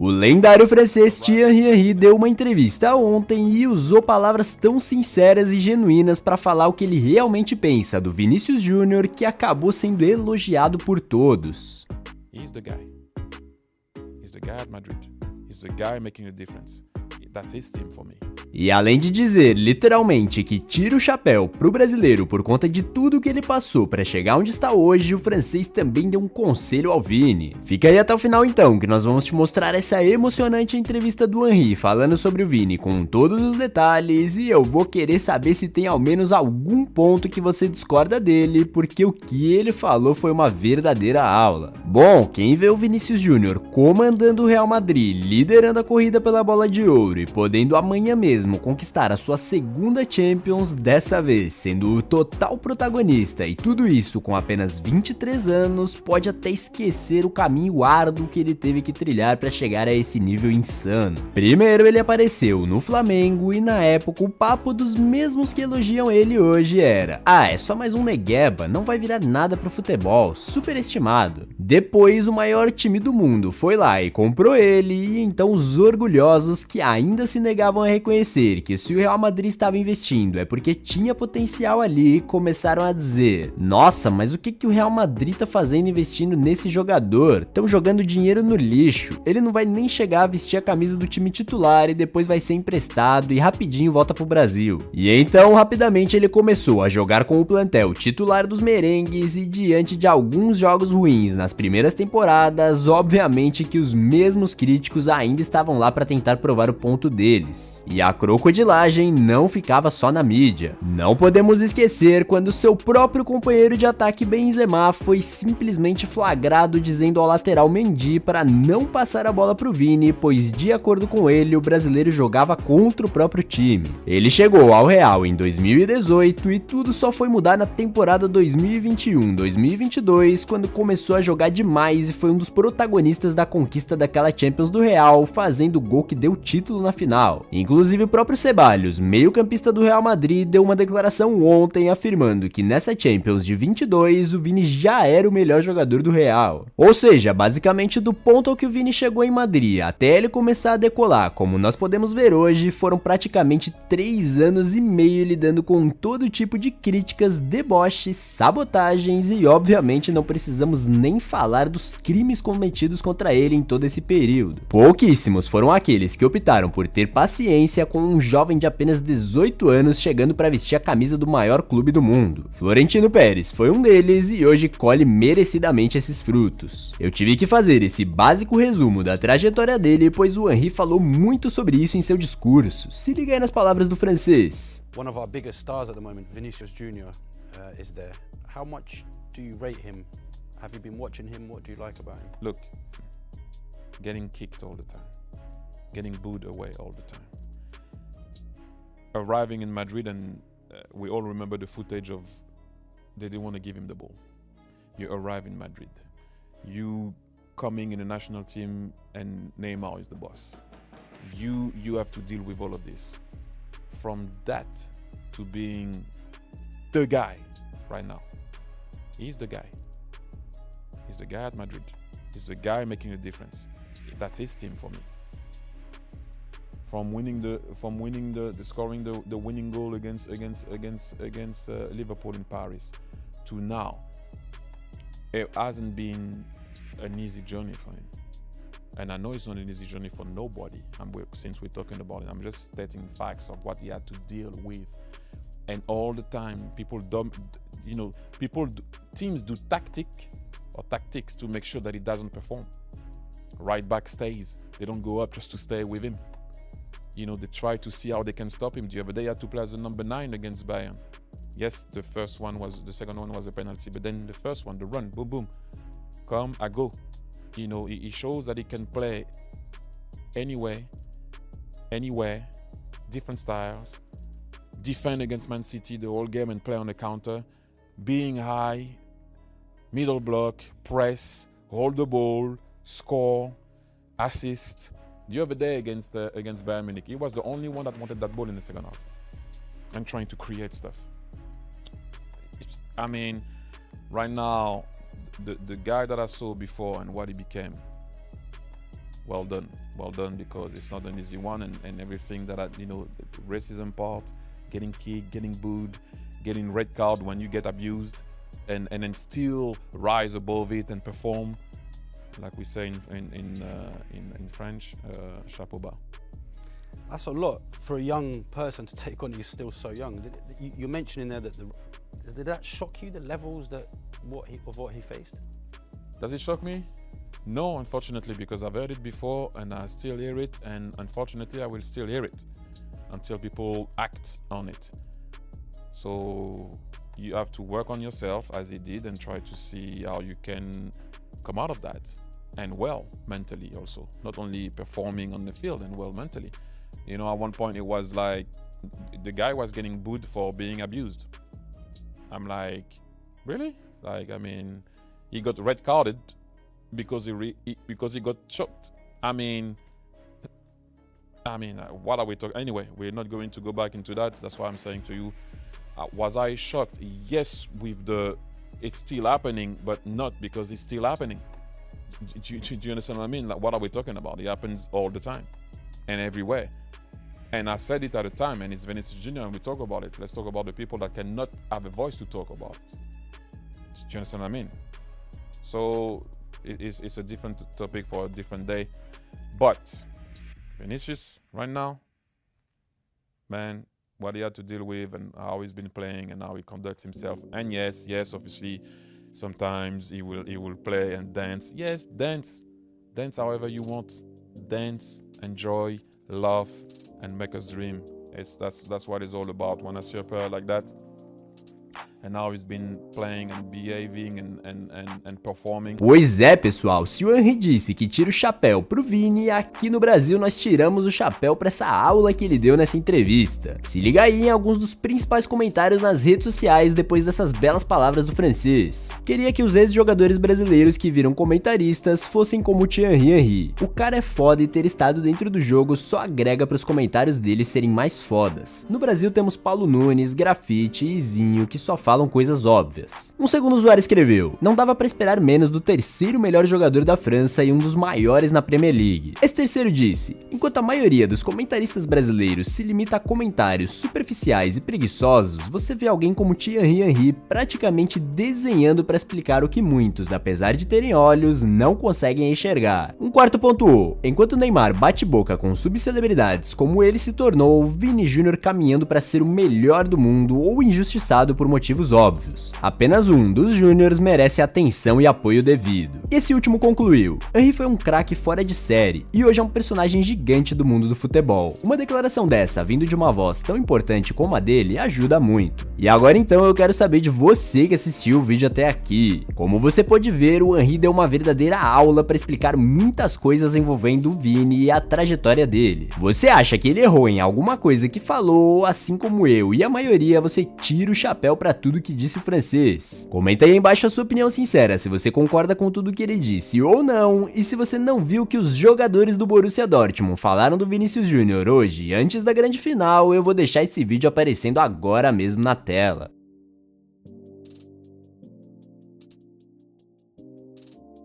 O lendário francês Thierry Henry deu uma entrevista ontem e usou palavras tão sinceras e genuínas para falar o que ele realmente pensa do Vinícius Júnior, que acabou sendo elogiado por todos. He's the guy. He's the guy at Madrid. He's the guy making a difference. That's his team for me. E além de dizer, literalmente, que tira o chapéu pro brasileiro por conta de tudo que ele passou para chegar onde está hoje, o francês também deu um conselho ao Vini. Fica aí até o final então, que nós vamos te mostrar essa emocionante entrevista do Henry falando sobre o Vini com todos os detalhes, e eu vou querer saber se tem ao menos algum ponto que você discorda dele, porque o que ele falou foi uma verdadeira aula. Bom, quem vê o Vinícius Júnior comandando o Real Madrid, liderando a corrida pela bola de ouro e podendo amanhã mesmo conquistar a sua segunda Champions, dessa vez sendo o total protagonista, e tudo isso com apenas 23 anos, pode até esquecer o caminho árduo que ele teve que trilhar para chegar a esse nível insano. Primeiro ele apareceu no Flamengo e na época o papo dos mesmos que elogiam ele hoje era: é só mais um negueba, não vai virar nada pro futebol, superestimado. Depois o maior time do mundo foi lá e comprou ele, e então os orgulhosos que ainda se negavam a reconhecer que se o Real Madrid estava investindo é porque tinha potencial ali, começaram a dizer: nossa, mas o que o Real Madrid tá fazendo investindo nesse jogador? Tão jogando dinheiro no lixo, ele não vai nem chegar a vestir a camisa do time titular e depois vai ser emprestado e rapidinho volta pro Brasil. E então rapidamente ele começou a jogar com o plantel titular dos merengues, e diante de alguns jogos ruins nas primeiras temporadas, obviamente que os mesmos críticos ainda estavam lá para tentar provar o ponto deles. E a crocodilagem não ficava só na mídia. Não podemos esquecer quando seu próprio companheiro de ataque Benzema foi simplesmente flagrado dizendo ao lateral Mendy para não passar a bola pro Vini, pois de acordo com ele o brasileiro jogava contra o próprio time. Ele chegou ao Real em 2018 e tudo só foi mudar na temporada 2021-2022, quando começou a jogar demais e foi um dos protagonistas da conquista daquela Champions do Real, fazendo o gol que deu o título na final. Inclusive o próprio Ceballos, meio-campista do Real Madrid, deu uma declaração ontem afirmando que nessa Champions de 22 o Vini já era o melhor jogador do Real. Ou seja, basicamente do ponto ao que o Vini chegou em Madrid até ele começar a decolar, como nós podemos ver hoje, foram praticamente 3 anos e meio lidando com todo tipo de críticas, deboches, sabotagens e obviamente não precisamos nem falar dos crimes cometidos contra ele em todo esse período. Pouquíssimos foram aqueles que optaram por ter paciência com um jovem de apenas 18 anos chegando para vestir a camisa do maior clube do mundo. Florentino Pérez foi um deles e hoje colhe merecidamente esses frutos. Eu tive que fazer esse básico resumo da trajetória dele, pois o Henry falou muito sobre isso em seu discurso. Se liga aí nas palavras do francês. One of our biggest stars at the moment, Vinicius Junior, is there. How much do you rate him? Have you been watching him? What do you like about him? Look, getting kicked all the time, getting booed away all the time. Arriving in Madrid and we all remember the footage of they didn't want to give him the ball. You arrive in Madrid, you coming in a national team and Neymar is the boss. You have to deal with all of this. From that to being the guy right now. He's the guy. He's the guy at Madrid. He's the guy making a difference. That's his team for me. From scoring the winning goal against Liverpool in Paris to now, it hasn't been an easy journey for him, and I know it's not an easy journey for nobody. Since we're talking about it, I'm just stating facts of what he had to deal with, and all the time teams do tactics to make sure that he doesn't perform. Right back stays. They don't go up just to stay with him. They try to see how they can stop him. The other day, he had to play as a number 9 against Bayern. Yes, the second one was a penalty, but then the first one, the run, boom, boom, come, I go. He shows that he can play anywhere, different styles, defend against Man City the whole game and play on the counter, being high, middle block, press, hold the ball, score, assist. The other day against Bayern Munich, he was the only one that wanted that ball in the second half and trying to create stuff. I mean, right now, the guy that I saw before and what he became, well done, because it's not an easy one, and everything that the racism part, getting kicked, getting booed, getting red card when you get abused, and then still rise above it and perform, like we say in French, chapeau bas. That's a lot for a young person to take on. He's still so young. You're mentioning there that did that shock you, the levels of what he faced? Does it shock me? No, unfortunately, because I've heard it before and I still hear it, and unfortunately I will still hear it until people act on it. So you have to work on yourself as he did and try to see how you can come out of that, and well, mentally also, not only performing on the field, and well mentally. At one point it was like the guy was getting booed for being abused. I'm like, really? Like, I mean, he got red carded because he got choked. I mean, what are we talking? Anyway, we're not going to go back into that. That's why I'm saying to you, was I shocked? Yes, it's still happening, but not because it's still happening. Do you understand what I mean? Like, what are we talking about? It happens all the time and everywhere. And I said it at the time, and it's Vinicius Jr. and we talk about it. Let's talk about the people that cannot have a voice to talk about it. Do you understand what I mean? So it's a different topic for a different day. But Vinicius, right now, man, what he had to deal with and how he's been playing and how he conducts himself. And yes, obviously, sometimes he will play and dance. Yes, dance however you want. Dance, enjoy, love, and make us dream. That's what it's all about. When I see a player like that, and how he's been playing and behaving and performing. Pois é, pessoal, se o Henry disse que tira o chapéu pro Vini, aqui no Brasil nós tiramos o chapéu pra essa aula que ele deu nessa entrevista. Se liga aí em alguns dos principais comentários nas redes sociais depois dessas belas palavras do francês. Queria que os ex-jogadores brasileiros que viram comentaristas fossem como o Thierry Henry. O cara é foda e ter estado dentro do jogo só agrega pros comentários dele serem mais fodas. No Brasil temos Paulo Nunes, Grafite e Izinho que só falam coisas óbvias. Um segundo usuário escreveu: não dava pra esperar menos do terceiro melhor jogador da França e um dos maiores na Premier League. Esse terceiro disse: enquanto a maioria dos comentaristas brasileiros se limita a comentários superficiais e preguiçosos, você vê alguém como Thierry Henry praticamente desenhando pra explicar o que muitos, apesar de terem olhos, não conseguem enxergar. Um quarto pontuou: enquanto Neymar bate boca com subcelebridades como ele se tornou, Vini Jr. caminhando pra ser o melhor do mundo ou injustiçado por motivos óbvios. Apenas um dos júniores merece atenção e apoio devido. E esse último concluiu: Henry foi um craque fora de série e hoje é um personagem gigante do mundo do futebol. Uma declaração dessa vindo de uma voz tão importante como a dele ajuda muito. E agora então eu quero saber de você que assistiu o vídeo até aqui. Como você pode ver, o Henry deu uma verdadeira aula para explicar muitas coisas envolvendo o Vini e a trajetória dele. Você acha que ele errou em alguma coisa que falou, assim como eu e a maioria, você tira o chapéu para tudo que disse o francês? Comenta aí embaixo a sua opinião sincera, se você concorda com tudo que ele disse ou não, e se você não viu que os jogadores do Borussia Dortmund falaram do Vinicius Jr. hoje, antes da grande final, eu vou deixar esse vídeo aparecendo agora mesmo na tela.